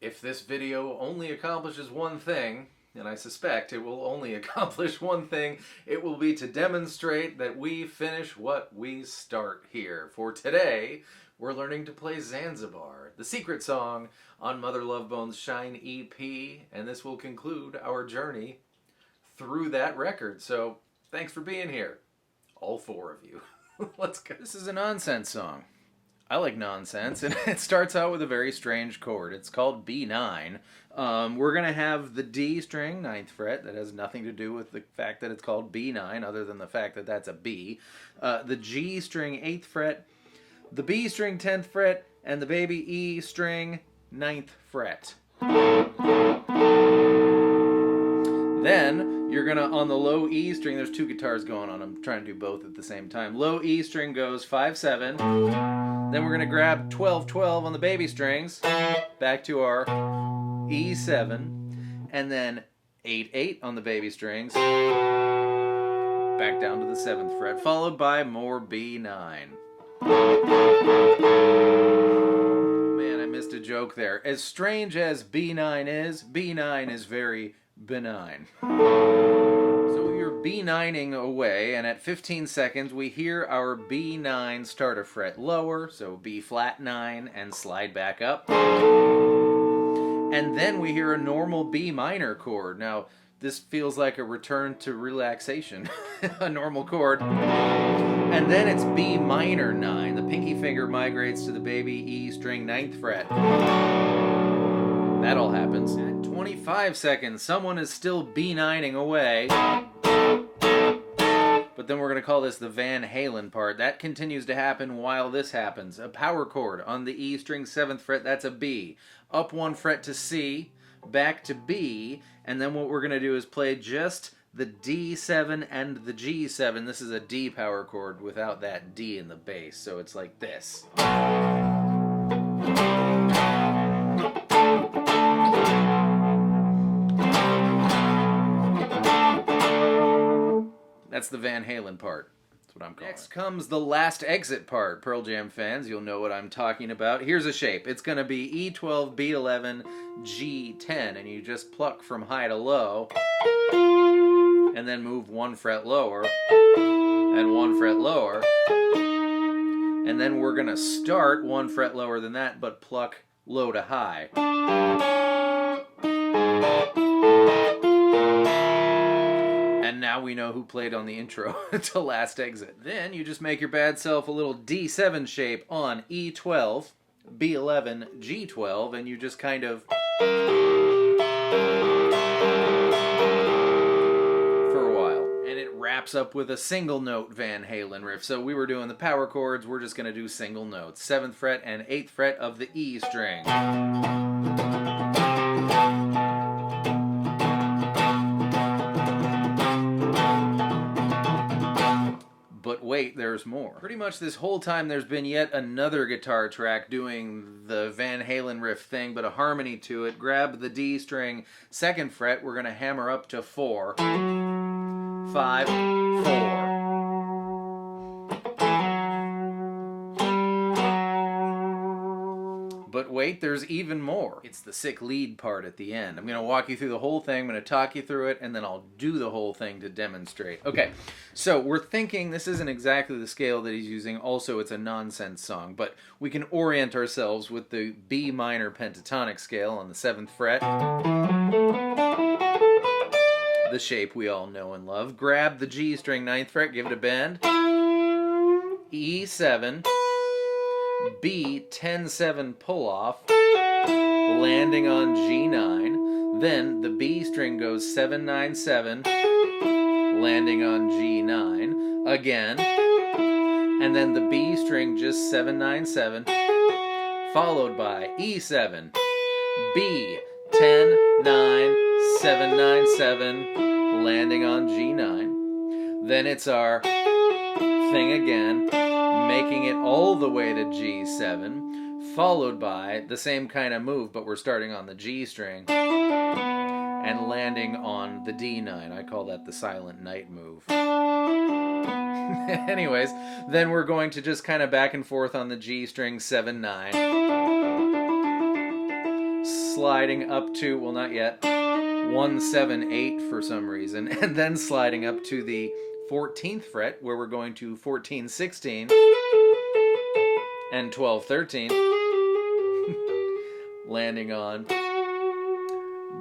If this video only accomplishes one thing, and I suspect it will only accomplish one thing, it will be to demonstrate that we finish what we start here. For today, we're learning to play Zanzibar, the secret song on Mother Love Bone's Shine EP, and this will conclude our journey through that record. So, thanks for being here, all four of you. Let's go. This is a nonsense song. I like nonsense, and it starts out with a very strange chord. It's called B9. We're going to have the D string, 9th fret. That has nothing to do with the fact that it's called B9, other than the fact that that's a B. The G string, 8th fret. The B string, 10th fret. And the baby E string, 9th fret. Then, you're going to, on the low E string, there's two guitars going on. I'm trying to do both at the same time. Low E string goes 5-7. Then we're going to grab 12-12 on the baby strings, back to our E7, and then 8-8 on the baby strings, back down to the 7th fret, followed by more B9. Man, I missed a joke there. As strange as B9 is very benign. So we are B9ing away, and at 15 seconds we hear our B9 start a fret lower, so B flat 9 and slide back up. And then we hear a normal B minor chord. Now, this feels like a return to relaxation, a normal chord. And then it's B minor 9. The pinky finger migrates to the baby E string 9th fret. That all happens. At 25 seconds, someone is still B9ing away. But then we're going to call this the Van Halen part. That continues to happen while this happens. A power chord on the E string 7th fret, that's a B. Up 1 fret to C, back to B, and then what we're going to do is play just the D7 and the G7. This is a D power chord without that D in the bass, so it's like this. That's the Van Halen part. That's what I'm calling it. Next comes the last exit part. Pearl Jam fans, you'll know what I'm talking about. Here's a shape. It's going to be E12, B11, G10, and you just pluck from high to low, and then move 1 fret lower, and 1 fret lower, and then we're going to start 1 fret lower than that, but pluck low to high. And now we know who played on the intro to Last Exit. Then you just make your bad self a little D7 shape on E12, B11, G12, and you just kind of for a while. And it wraps up with a single note Van Halen riff. So we were doing the power chords, we're just going to do single notes. 7th fret and 8th fret of the E string. But wait, there's more. Pretty much this whole time there's been yet another guitar track doing the Van Halen riff thing, but a harmony to it. Grab the D string, 2nd fret, we're going to hammer up to 4. 5, 4. But wait, there's even more. It's the sick lead part at the end. I'm going to walk you through the whole thing, I'm going to talk you through it, and then I'll do the whole thing to demonstrate. Okay, so we're thinking this isn't exactly the scale that he's using. Also, it's a nonsense song, but we can orient ourselves with the B minor pentatonic scale on the 7th fret. The shape we all know and love. Grab the G string 9th fret, give it a bend. E7. B 10-7 pull off, landing on G9. Then the B string goes 7-9-7, landing on G9 again. And then the B string just 7-9-7, followed by E7, B 10-9, 7-9-7, landing on G9. Then it's our thing again, making it all the way to G7, followed by the same kind of move, but we're starting on the G string and landing on the D9. I call that the silent night move. Anyways, then we're going to just kind of back and forth on the G string 7-9. sliding up to, well, not yet, 178 for some reason, and then sliding up to the 14th fret, where we're going to 14, 16, and 12, 13, landing on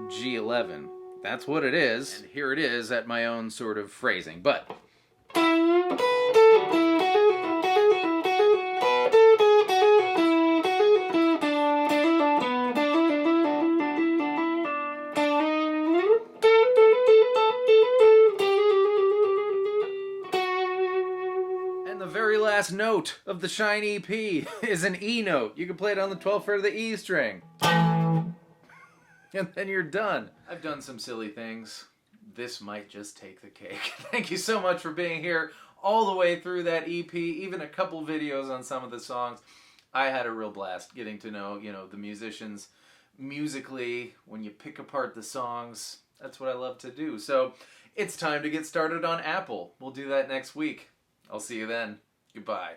G11. That's what it is, and here it is at my own sort of phrasing, but... the very last note of the Shine EP is an E note. You can play it on the 12th fret of the E string. And then you're done. I've done some silly things. This might just take the cake. Thank you so much for being here all the way through that EP, even a couple videos on some of the songs. I had a real blast getting to know, the musicians musically. When you pick apart the songs, that's what I love to do. So it's time to get started on Apple. We'll do that next week. I'll see you then. Goodbye.